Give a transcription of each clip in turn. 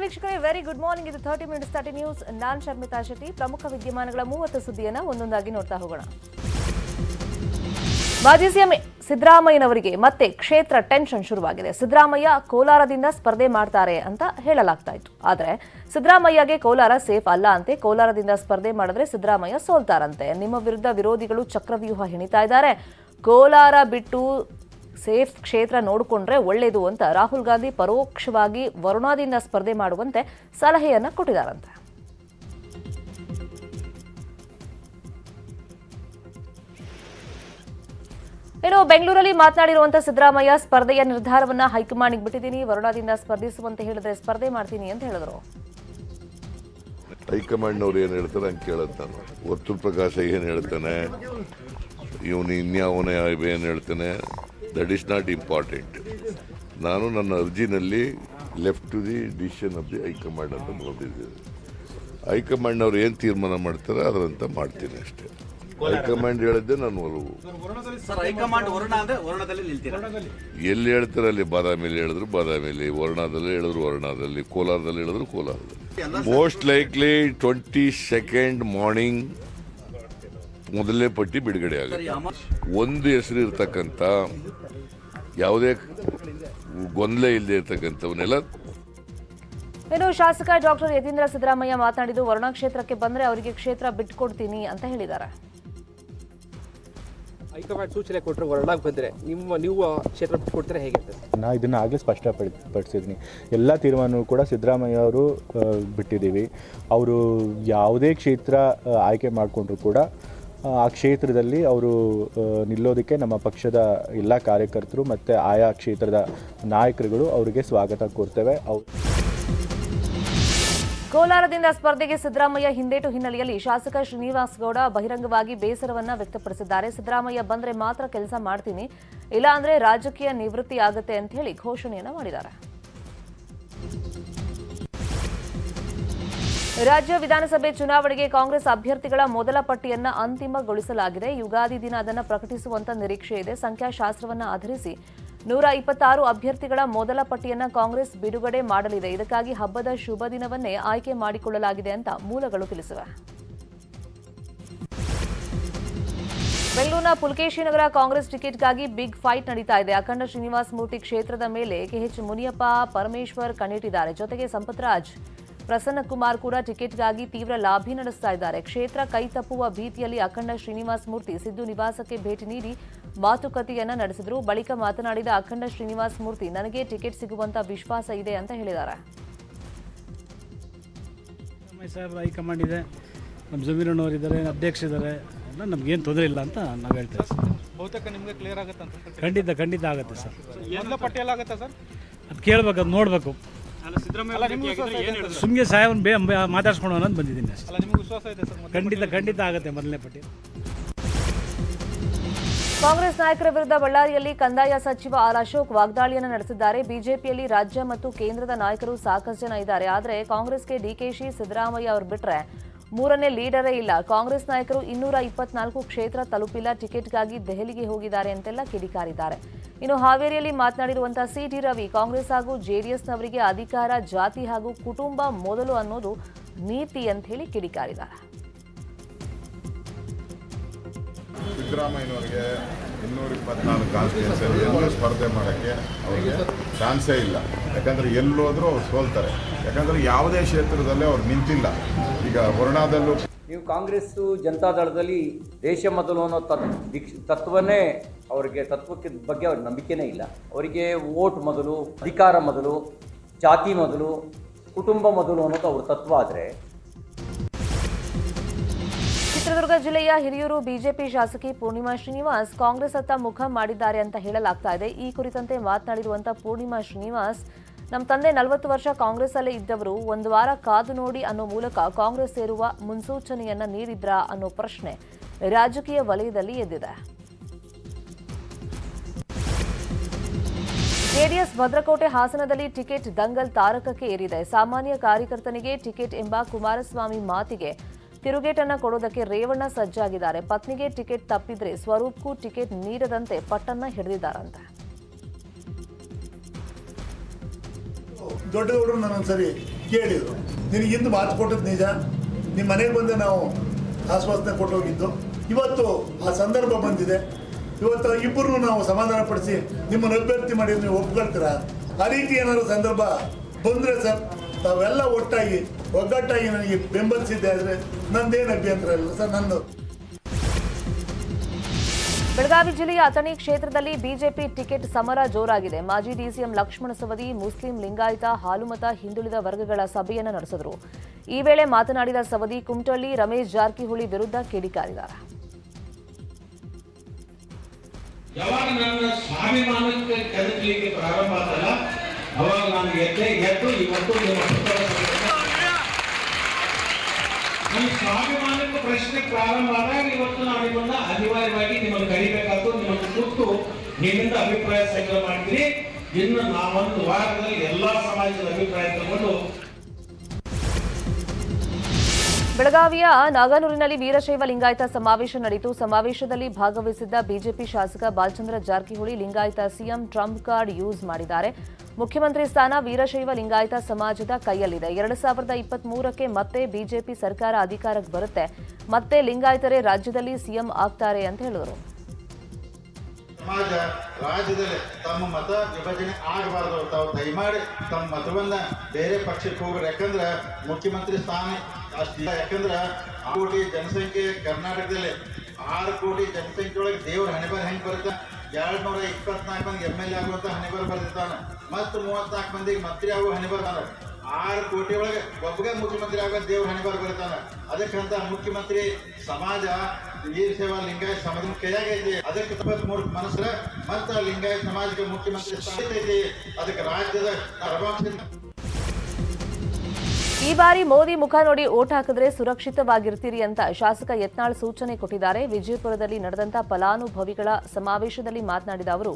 ವೀಕ್ಷಕರೇ, very good morning. ಇದು 30 minutes 30 news. ನಾನು ಶರ್ಮಿತಾ ಶೆಟ್ಟಿ. ಪ್ರಮುಖ ವಿದ್ಯಮಾನಗಳ 30 ಸುದ್ದಿಯನ್ನು ಒಂದೊಂದಾಗಿ ನೋಡ್ತಾ ಹೋಗೋಣ. ಮಾಜಿ ಸಿಎಂ ಸಿದ್ದರಾಮಯ್ಯನವರಿಗೆ ಮತ್ತೆ ಕ್ಷೇತ್ರ ಟೆನ್ಷನ್ ಶುರುವಾಗಿದೆ. ಸಿದ್ದರಾಮಯ್ಯ ಕೋಲಾರದಿಂದ ಸ್ಪರ್ಧೆ ಮಾಡ್ತಾರೆ ಅಂತ ಹೇಳಲಾಗ್ತಾ ಇತ್ತು. ಆದರೆ ಸಿದ್ದರಾಮಯ್ಯಗೆ ಕೋಲಾರ ಸೇಫ್ ಅಲ್ಲ ಅಂತೆ. ಕೋಲಾರದಿಂದ ಸ್ಪರ್ಧೆ ಮಾಡಿದ್ರೆ ಸಿದ್ದರಾಮಯ್ಯ ಸೋಲ್ತಾರಂತೆ. ನಿಮ್ಮ ವಿರುದ್ಧ ವಿರೋಧಿಗಳು ಚಕ್ರವ್ಯೂಹ ಹೆಣಿತಾ ಇದ್ದಾರೆ. ಕೋಲಾರ ಬಿಟ್ಟು ಸೇಫ್ ಕ್ಷೇತ್ರ ನೋಡಿಕೊಂಡ್ರೆ ಒಳ್ಳೆಯದು ಅಂತ ರಾಹುಲ್ ಗಾಂಧಿ ಪರೋಕ್ಷವಾಗಿ ವರುಣಾದಿಂದ ಸ್ಪರ್ಧೆ ಮಾಡುವಂತೆ ಸಲಹೆಯನ್ನ ಕೊಟ್ಟಿದ್ದಾರಂತೆ. ಇನ್ನು ಬೆಂಗಳೂರಲ್ಲಿ ಮಾತನಾಡಿರುವಂತಹ ಸಿದ್ದರಾಮಯ್ಯ ಸ್ಪರ್ಧೆಯ ನಿರ್ಧಾರವನ್ನ ಹೈಕಮಾಂಡ್ಗೆ ಬಿಟ್ಟಿದ್ದೀನಿ, ವರುಣಾದಿಂದ ಸ್ಪರ್ಧಿಸುವಂತೆ ಹೇಳಿದ್ರೆ ಸ್ಪರ್ಧೆ ಮಾಡ್ತೀನಿ ಅಂತ ಹೇಳಿದ್ರು. ಹೈಕಮಾಂಡ್ನವ್ರು ಏನು ಹೇಳ್ತಾರೆ ಹಂಗೆ ಕೇಳೋದು ನಾನು. ವರ್ತುಲ ಪ್ರಕಾಶ ಏನು ಹೇಳ್ತಾನೆ, ಇವನು ಇನ್ಯಾವನೇ ಏನು ಹೇಳ್ತಾನೆ, ದಟ್ ಈಸ್ ನಾಟ್ ಇಂಪಾರ್ಟೆಂಟ್. ನಾನು ನನ್ನ ಅರ್ಜಿನಲ್ಲಿ left to the decision of the high command ಅಂತ ಬರೆದಿದ್ದೇನೆ. ಹೈಕಮಾಂಡ್ನವ್ರು ಏನು ತೀರ್ಮಾನ ಮಾಡ್ತಾರೆ ಅದರಂತ ಮಾಡ್ತೀನಿ ಅಷ್ಟೇ. ಹೈಕಮಾಂಡ್ ಹೇಳಿದ್ದೆ ನಾನು ಒಲವು. ಎಲ್ಲಿ ಹೇಳ್ತಾರೆ ಅಲ್ಲಿ ಬಾದಾಮಿಯಲ್ಲಿ ಹೇಳಿದ್ರು ಬಾದಾಮಿಯಲ್ಲಿ, ವರ್ಣಾದಲ್ಲಿ ಹೇಳಿದ್ರು ವರ್ಣಾದಲ್ಲಿ, ಕೋಲಾರದಲ್ಲಿ ಹೇಳಿದ್ರು ಕೋಲಾರದಲ್ಲಿ. ಮೋಸ್ಟ್ ಲೈಕ್ಲಿ 22nd ಮಾರ್ನಿಂಗ್ ಮೊದಲನೇ ಪಟ್ಟಿ ಬಿಡುಗಡೆ ಆಗುತ್ತೆ. ಒಂದು ಹೆಸರು ಇರ್ತಕ್ಕಂಥ ಯಾವುದೇ ಗೊಂದಲ ಇಲ್ಲದೆ ಇರ್ತಕ್ಕಂಥವನ್ನೆಲ್ಲ. ಇನ್ನು ಶಾಸಕ ಡಾಕ್ಟರ್ ಯತೀಂದ್ರ ಸಿದ್ದರಾಮಯ್ಯ ಮಾತನಾಡಿದ್ದು, ವರುಣಾ ಕ್ಷೇತ್ರಕ್ಕೆ ಬಂದ್ರೆ ಅವರಿಗೆ ಕ್ಷೇತ್ರ ಬಿಟ್ಕೊಡ್ತೀನಿ ಅಂತ ಹೇಳಿದ್ದಾರೆ. ಹೈಕಮಾಂಡ್ ಸೂಚನೆ ಕೊಟ್ಟರೆ ವರುಣಾಗೆ ಬಂದರೆ ನೀವು ಕ್ಷೇತ್ರ ಬಿಟ್ಕೊಡ್ತಾರೆ ಹೇಗೆ? ನಾನು ಇದನ್ನು ಆಗಲೇ ಸ್ಪಷ್ಟಪಡಿಸಿದ್ದೀನಿ. ಎಲ್ಲ ತೀರ್ಮಾನವೂ ಕೂಡ ಸಿದ್ದರಾಮಯ್ಯ ಅವರು ಬಿಟ್ಟಿದ್ದೀವಿ. ಅವರು ಯಾವುದೇ ಕ್ಷೇತ್ರ ಆಯ್ಕೆ ಮಾಡಿಕೊಂಡ್ರು ಕೂಡ ಆ ಕ್ಷೇತ್ರದಲ್ಲಿ ಅವರು ನಿಲ್ಲೋದಕ್ಕೆ ನಮ್ಮ ಪಕ್ಷದ ಎಲ್ಲ ಕಾರ್ಯಕರ್ತರು ಮತ್ತು ಆಯಾ ಕ್ಷೇತ್ರದ ನಾಯಕರುಗಳು ಅವರಿಗೆ ಸ್ವಾಗತ ಕೋರ್ತೇವೆ. ಕೋಲಾರದಿಂದ ಸ್ಪರ್ಧೆಗೆ ಸಿದ್ದರಾಮಯ್ಯ ಹಿಂದೇಟು ಹಿನ್ನೆಲೆಯಲ್ಲಿ ಶಾಸಕ ಶ್ರೀನಿವಾಸ್ ಗೌಡ ಬಹಿರಂಗವಾಗಿ ಬೇಸರವನ್ನ ವ್ಯಕ್ತಪಡಿಸಿದ್ದಾರೆ. ಸಿದ್ದರಾಮಯ್ಯ ಬಂದ್ರೆ ಮಾತ್ರ ಕೆಲಸ ಮಾಡ್ತೀನಿ, ಇಲ್ಲ ಅಂದ್ರೆ ರಾಜಕೀಯ ನಿವೃತ್ತಿ ಆಗುತ್ತೆ ಅಂತ ಹೇಳಿ ಘೋಷಣೆಯನ್ನ ಮಾಡಿದ್ದಾರೆ. ರಾಜ್ಯ ವಿಧಾನಸಭೆ ಚುನಾವಣೆಗೆ ಕಾಂಗ್ರೆಸ್ ಅಭ್ಯರ್ಥಿಗಳ ಮೊದಲ ಪಟ್ಟಿಯನ್ನ ಅಂತಿಮಗೊಳಿಸಲಾಗಿದೆ. ಯುಗಾದಿ ದಿನ ಅದನ್ನು ಪ್ರಕಟಿಸುವಂತ ನಿರೀಕ್ಷೆ ಇದೆ. ಸಂಖ್ಯಾಶಾಸ್ತ್ರವನ್ನ ಆಧರಿಸಿ 126 ಅಭ್ಯರ್ಥಿಗಳ ಮೊದಲ ಪಟ್ಟಿಯನ್ನ ಕಾಂಗ್ರೆಸ್ ಬಿಡುಗಡೆ ಮಾಡಲಿದೆ. ಇದಕ್ಕಾಗಿ ಹಬ್ಬದ ಶುಭ ದಿನವನ್ನೇ ಆಯ್ಕೆ ಮಾಡಿಕೊಳ್ಳಲಾಗಿದೆ ಅಂತ ಮೂಲಗಳು ತಿಳಿಸಿವೆ. ಬೆಂಗಳೂರಿನ ಪುಲಕೇಶಿನಗರ ಕಾಂಗ್ರೆಸ್ ಟಿಕೆಟ್ಗಾಗಿ ಬಿಗ್ ಫೈಟ್ ನಡೀತಾ ಇದೆ. ಅಖಂಡ ಶ್ರೀನಿವಾಸ ಮೂರ್ತಿ ಕ್ಷೇತ್ರದ ಮೇಲೆ ಕೆಎಚ್ ಮುನಿಯಪ್ಪ, ಪರಮೇಶ್ವರ್ ಕಣ್ಣಿಟ್ಟಿದ್ದಾರೆ. ಜೊತೆಗೆ ಸಂಪತ್ರಾಜ್, ಪ್ರಸನ್ನ ಕುಮಾರ್ ಕೂಡ ಟಿಕೆಟ್ಗಾಗಿ ತೀವ್ರ ಲಾಬಿ ನಡೆಸ್ತಾ ಇದ್ದಾರೆ. ಕ್ಷೇತ್ರ ಕೈ ತಪ್ಪುವ ಭೀತಿಯಲ್ಲಿ ಅಖಂಡ ಶ್ರೀನಿವಾಸ ಮೂರ್ತಿ ಸಿದ್ದು ನಿವಾಸಕ್ಕೆ ಭೇಟಿ ನೀಡಿ ಮಾತುಕತೆಯನ್ನ ನಡೆಸಿದ್ರು. ಬಳಿಕ ಮಾತನಾಡಿದ ಅಖಂಡ ಶ್ರೀನಿವಾಸ ಮೂರ್ತಿ, ನನಗೆ ಟಿಕೆಟ್ ಸಿಗುವಂತ ವಿಶ್ವಾಸ ಇದೆ ಅಂತ ಹೇಳಿದ್ದಾರೆ. ಹೈಕಮಾಂಡ್ ಇದೆ, ನಮ್ಮ ಜಮೀರಣ್ಣವರು ಇದ್ದಾರೆ, ಅಧ್ಯಕ್ಷ ಇದ್ದಾರೆ, ನಮ್ಗೇನು ತೊಂದರೆ ಇಲ್ಲ ಅಂತ ನಾವು ಹೇಳ್ತೇವೆ ಸರ್. ಬಹುತೇಕ ನಿಮಗೆ ಕ್ಲಿಯರ್ ಆಗುತ್ತೆ ಅಂತ? ಖಂಡಿತ ಆಗುತ್ತೆ ಸರ್. ಎಲ್ಲ ಪಟ್ಟಿಯಲ್ಲಿ ಆಗುತ್ತೆ ಸರ್? ಅದು ಕೇಳಬೇಕು, ಅದು ನೋಡಬೇಕು. ಸುಮ್ಮನೆ ಸಾಹೇಬನ್ ಮಾತಾಡ್ಸ್ಕೊಂಡು ಅನ್ನೋದು ಬಂದಿದ್ದೀನಿ ಅಷ್ಟೇ. ನಿಮಗೆ ವಿಶ್ವಾಸ ಇದೆ ಸರ್? ಖಂಡಿತ ಆಗುತ್ತೆ ಮೊದಲನೇ ಪಟ್ಟಿ. ಕಾಂಗ್ರೆಸ್ ನಾಯಕರ ವಿರುದ್ಧ ಬಳ್ಳಾರಿಯಲ್ಲಿ ಕಂದಾಯ ಸಚಿವ ಆರ್ ಅಶೋಕ್ ವಾಗ್ದಾಳಿಯನ್ನು ನಡೆಸಿದ್ದಾರೆ. ಬಿಜೆಪಿಯಲ್ಲಿ ರಾಜ್ಯ ಮತ್ತು ಕೇಂದ್ರದ ನಾಯಕರು ಸಾಕಷ್ಟು ಜನ ಇದ್ದಾರೆ, ಆದರೆ ಕಾಂಗ್ರೆಸ್ಗೆ ಡಿಕೆಶಿ, ಸಿದ್ದರಾಮಯ್ಯ ಅವರು ಬಿಟ್ರೆ ಮೂರನೇ ಲೀಡರೇ ಇಲ್ಲ. ಕಾಂಗ್ರೆಸ್ ನಾಯಕರು 224 ಕ್ಷೇತ್ರ ತಲುಪಿಲ್ಲ, ಟಿಕೆಟ್ಗಾಗಿ ದೆಹಲಿಗೆ ಹೋಗಿದ್ದಾರೆ ಅಂತೆಲ್ಲ ಕಿಡಿಕಾರಿದ್ದಾರೆ. ಇನ್ನು ಹಾವೇರಿಯಲ್ಲಿ ಮಾತನಾಡಿರುವಂತಹ ಸಿಟಿ ರವಿ, ಕಾಂಗ್ರೆಸ್ ಹಾಗೂ ಜೆಡಿಎಸ್ನವರಿಗೆ ಅಧಿಕಾರ, ಜಾತಿ ಹಾಗೂ ಕುಟುಂಬ ಮೊದಲು ಅನ್ನೋದು ನೀತಿ ಅಂತ ಹೇಳಿ ಕಿಡಿಕಾರಿದ್ದಾರೆ. ಸಿದ್ದರಾಮಯ್ಯನವರಿಗೆ 224 ಕಾನ್ಸ್ಟಿಟ್ಯೂನ್ಸಿಯಲ್ಲಿ ಎಲ್ಲೂ ಸ್ಪರ್ಧೆ ಮಾಡೋಕ್ಕೆ ಅವರಿಗೆ ಚಾನ್ಸೇ ಇಲ್ಲ. ಯಾಕಂದರೆ ಎಲ್ಲೋದ್ರೂ ಅವ್ರು ಸೋಲ್ತಾರೆ. ಯಾಕಂದರೆ ಯಾವುದೇ ಕ್ಷೇತ್ರದಲ್ಲೇ ಅವ್ರು ನಿಂತಿಲ್ಲ. ಈಗ ವರುಣಾದಲ್ಲೂ ನೀವು ಕಾಂಗ್ರೆಸ್ಸು ಜನತಾದಳದಲ್ಲಿ ದೇಶ ಮೊದಲು ಅನ್ನೋ ತತ್ವನೇ ಅವರಿಗೆ, ತತ್ವಕ್ಕೆ ಬಗ್ಗೆ ಅವ್ರ ನಂಬಿಕೆನೇ ಇಲ್ಲ. ಅವರಿಗೆ ವೋಟ್ ಮೊದಲು, ಅಧಿಕಾರ ಮೊದಲು, ಜಾತಿ ಮೊದಲು, ಕುಟುಂಬ ಮೊದಲು ಅನ್ನೋದು ಅವ್ರ ತತ್ವ. ಆದರೆ ಚಿತ್ರದುರ್ಗ ಜಿಲ್ಲೆಯ ಹಿರಿಯೂರು ಬಿಜೆಪಿ ಶಾಸಕಿ ಪೂರ್ಣಿಮಾ ಶ್ರೀನಿವಾಸ್ ಕಾಂಗ್ರೆಸ್ ಅತ್ತ ಮುಖ ಮಾಡಿದ್ದಾರೆ ಅಂತ ಹೇಳಲಾಗ್ತಾ ಇದೆ. ಈ ಕುರಿತಂತೆ ಮಾತನಾಡಿರುವಂತಹ ಪೂರ್ಣಿಮಾ ಶ್ರೀನಿವಾಸ್, ನಮ್ಮ ತಂದೆ 40 ವರ್ಷ ಕಾಂಗ್ರೆಸ್ ಅಲ್ಲೇ ಇದ್ದವರು, ಒಂದು ವಾರ ಕಾದು ನೋಡಿ ಅನ್ನೋ ಮೂಲಕ ಕಾಂಗ್ರೆಸ್ ಸೇರುವ ಮುನ್ಸೂಚನೆಯನ್ನ ನೀಡಿದ್ರಾ ಅನ್ನೋ ಪ್ರಶ್ನೆ ರಾಜಕೀಯ ವಲಯದಲ್ಲಿ ಎದ್ದಿದೆ. ಜೆಡಿಎಸ್ ಭದ್ರಕೋಟೆ ಹಾಸನದಲ್ಲಿ ಟಿಕೆಟ್ ದಂಗಲ್ ತಾರಕಕ್ಕೆ ಏರಿದೆ. ಸಾಮಾನ್ಯ ಕಾರ್ಯಕರ್ತನಿಗೆ ಟಿಕೆಟ್ ಎಂಬ ಕುಮಾರಸ್ವಾಮಿ ಮಾತಿಗೆ ತಿರುಗೇಟನ್ನ ಕೊಡೋದಕ್ಕೆ ರೇವಣ್ಣ ಸಜ್ಜಾಗಿದ್ದಾರೆ. ಪತ್ನಿಗೆ ಟಿಕೆಟ್ ತಪ್ಪಿದ್ರೆ ಸ್ವರೂಪ್ಗೂ ಟಿಕೆಟ್ ನೀಡದಂತೆ ಪಟ್ಟನ್ನ ಹಿಡಿದಿದ್ದಾರಂತೆ. ದೊಡ್ಡಗೌಡರು ನಾನೊಂದ್ಸರಿ ಕೇಳಿದರು, ನಿನಗೆ ಇಂದು ಮಾತು ಕೊಟ್ಟದ್ದು ನಿಜ, ನಿಮ್ಮ ಮನೆಗೆ ಬಂದು ನಾವು ಆಶ್ವಾಸನೆ ಕೊಟ್ಟು ಹೋಗಿದ್ದು. ಇವತ್ತು ಆ ಸಂದರ್ಭ ಬಂದಿದೆ. ಇವತ್ತು ಇಬ್ಬರು ನಾವು ಸಮಾಧಾನ ಪಡಿಸಿ ನಿಮ್ಮನ್ನು ಅಭ್ಯರ್ಥಿ ಮಾಡಿ ನೀವು ಒಪ್ಕೊಳ್ತೀರಾ? ಆ ರೀತಿ ಏನಾದರೂ ಸಂದರ್ಭ ಬಂದರೆ ಸರ್, ತಾವೆಲ್ಲ ಒಗ್ಗಟ್ಟಾಗಿ ನನಗೆ ಬೆಂಬಲಿಸಿದ್ದೆ ಆದರೆ ನಂದೇನು ಅಭ್ಯಂತರ ಇಲ್ಲ ಸರ್. ನಂದು ಬೆಳಗಾವಿ ಜಿಲ್ಲೆಯ ಅಥಣಿ ಕ್ಷೇತ್ರದಲ್ಲಿ ಬಿಜೆಪಿ ಟಿಕೆಟ್ ಸಮರ ಜೋರಾಗಿದೆ. ಮಾಜಿ ಡಿಸಿಎಂ ಲಕ್ಷ್ಮಣ ಸವದಿ ಮುಸ್ಲಿಂ, ಲಿಂಗಾಯತ, ಹಾಲುಮತ, ಹಿಂದುಳಿದ ವರ್ಗಗಳ ಸಭೆಯನ್ನು ನಡೆಸಿದರು. ಈ ವೇಳೆ ಮಾತನಾಡಿದ ಸವದಿ, ಕುಮಟಳ್ಳಿ ರಮೇಶ್ ಜಾರಕಿಹೊಳಿ ವಿರುದ್ಧ ಕಿಡಿಕಾರಿದ್ದಾರೆ. ಯಾವಾಗ ನನ್ನ ಸ್ವಾಭಿಮಾನಕ್ಕೆ ಕದಲಿಕ್ಕೆ ಪ್ರಾರಂಭ ಆದಲ್ಲ, ಅವಾಗ ನಾನು ಎದ್ದು ಇವತ್ತು ನನ್ನ ಸ್ವಾಭಿಮಾನಕ್ಕೆ ಪ್ರಶ್ನೆ ಪ್ರಾರಂಭ ಆದಾಗ ಇವತ್ತು ನಾನು ನಿಮ್ಮನ್ನ ಅನಿವಾರ್ಯವಾಗಿ ನಿಮ್ಮನ್ನು ಕರಿಬೇಕಾದ್ದು, ನಿಮ್ಮನ್ನು ಕೂತು ನಿಮ್ಮಿಂದ ಅಭಿಪ್ರಾಯ ಸಂಗ್ರಹ ಮಾಡ್ತೀನಿ. ಇನ್ನು ನಾವೊಂದು ವಾರದಲ್ಲಿ ಎಲ್ಲಾ ಸಮಾಜದ ಅಭಿಪ್ರಾಯ ತಗೊಂಡು. ಬೆಳಗಾವಿಯ ನಾಗನೂರಿನಲ್ಲಿ ವೀರಶೈವ ಲಿಂಗಾಯತ ಸಮಾವೇಶ ನಡೆಯಿತು. ಸಮಾವೇಶದಲ್ಲಿ ಭಾಗವಹಿಸಿದ್ದ ಬಿಜೆಪಿ ಶಾಸಕ Balachandra Jarkiholi, Lingayat CM Trump card use ಮಾಡಿದ್ದಾರೆ. ಮುಖ್ಯಮಂತ್ರಿ ಸ್ಥಾನ ವೀರಶೈವ ಲಿಂಗಾಯತ ಸಮಾಜದ ಕೈಯಲ್ಲಿದೆ. 2023ಕ್ಕೆ ಮತ್ತೆ ಬಿಜೆಪಿ ಸರ್ಕಾರ ಅಧಿಕಾರಕ್ಕೆ ಬರುತ್ತೆ, ಮತ್ತೆ ಲಿಂಗಾಯತರೇ ರಾಜ್ಯದಲ್ಲಿ ಸಿಎಂ ಆಗ್ತಾರೆ ಅಂತ ಹೇಳಿದರು. ಸಮಾಜ ರಾಜ್ಯದಲ್ಲಿ ತಮ್ಮ ಮತ ವಿಭಜನೆ ಆಗಬಾರ್ದು. ತಾವು ದಯಮಾಡಿ ತಮ್ಮ ಮತವನ್ನ ಬೇರೆ ಪಕ್ಷಕ್ಕೆ ಹೋಗ್ರಿ. ಯಾಕಂದ್ರೆ ಮುಖ್ಯಮಂತ್ರಿ ಸ್ಥಾನ ಅಷ್ಟಿಲ್ಲ. ಯಾಕಂದ್ರೆ 6 ಕೋಟಿ ಜನಸಂಖ್ಯೆ ಕರ್ನಾಟಕದಲ್ಲಿ, 6 ಕೋಟಿ ಜನಸಂಖ್ಯೆ ಒಳಗೆ ದೇವ್ರ ಹಣೆಬರ ಹೆಂಗ್ ಬರುತ್ತೆ? 224 ಮಂದಿ MLA ಆಗುವಂತ ಹಣೆಬರ ಬರ್ದಿರ್ತಾನ, ಮತ್ತು 34 ಮಂದಿಗೆ ಮಂತ್ರಿ ಆಗುವ ಹಣೆಬರ. 6 ಕೋಟಿ ಒಳಗೆ ಒಬ್ಬಗೆ ಮುಖ್ಯಮಂತ್ರಿ ಆಗೋ ದೇವ್ರ ಹಣೆಬರ ಬರ್ತಾನ. ಅದಕ್ಕಂತ ಮುಖ್ಯಮಂತ್ರಿ ಸಮಾಜ ವೀರಶೈವ ಲಿಂಗಾಯತ ಸಮಾಜದ ಕೈಯಾಗೈತಿ. ಅದಕ್ಕೆ 23 ಮನಸ್ಸರ ಮತ್ತು ಲಿಂಗಾಯತ ಸಮಾಜಕ್ಕೆ ಮುಖ್ಯಮಂತ್ರಿ ಸ್ಥಾನ ಐತಿ. ಅದಕ್ಕೆ ರಾಜ್ಯದ ಈ ಬಾರಿ ಮೋದಿ ಮುಖ ನೋಡಿ ಓಟ್ ಹಾಕಿದ್ರೆ ಸುರಕ್ಷಿತವಾಗಿರ್ತೀರಿ ಅಂತ ಶಾಸಕ ಯತ್ನಾಳ್ ಸೂಚನೆ ಕೊಟ್ಟಿದ್ದಾರೆ. ವಿಜಯಪುರದಲ್ಲಿ ನಡೆದಂತ ಫಲಾನುಭವಿಗಳ ಸಮಾವೇಶದಲ್ಲಿ ಮಾತನಾಡಿದ ಅವರು,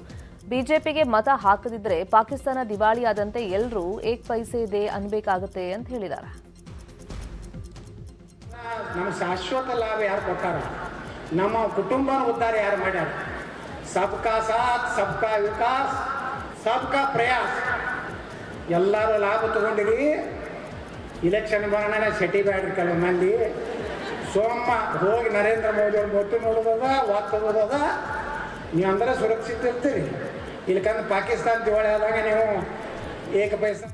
ಬಿಜೆಪಿಗೆ ಮತ ಹಾಕದಿದ್ರೆ ಪಾಕಿಸ್ತಾನ ದಿವಾಳಿಯಾದಂತೆ ಎಲ್ಲರೂ ಏಕ್ ಪೈಸೆ ದೇ ಅನ್ಬೇಕಾಗುತ್ತೆ ಅಂತ ಹೇಳಿದ್ದಾರೆ. ನಮ್ಮ ಶಾಶ್ವತ ಲಾಭ ಯಾರು ಕೊಟ್ಟಾರ? ನಮ್ಮ ಕುಟುಂಬನ ಉದ್ಧಾರ ಯಾರು ಮಾಡ್ಯಾರ? ಸಬ್ಕಾ ಸಾಥ್, ಸಬ್ಕಾ ವಿಕಾಸ್, ಸಬ್ಕಾ ಪ್ರಯಾಸ್. ಎಲ್ಲರೂ ಲಾಭ ತಗೊಂಡಿರಿ. ಇಲೆಕ್ಷನ್ ಬರೋಣ ಶೆಟಿ ಬ್ಯಾಡ್ರಿ ಕೆಲವು ಮಂದಿ. ಸೋಮ ಹೋಗಿ ನರೇಂದ್ರ ಮೋದಿ ಅವ್ರು ಮೊಟ್ಟು ನೋಡೋದ, ಒತ್ತೋದ, ನೀವು ಅಂದ್ರೆ ಸುರಕ್ಷಿತ ಇರ್ತೀರಿ. ಇಲ್ಲಕಂದ್ರೆ ಪಾಕಿಸ್ತಾನ ದಿವಾಳಿ ಆದಾಗ ನೀವು ಏಕ ಪೈಸಾ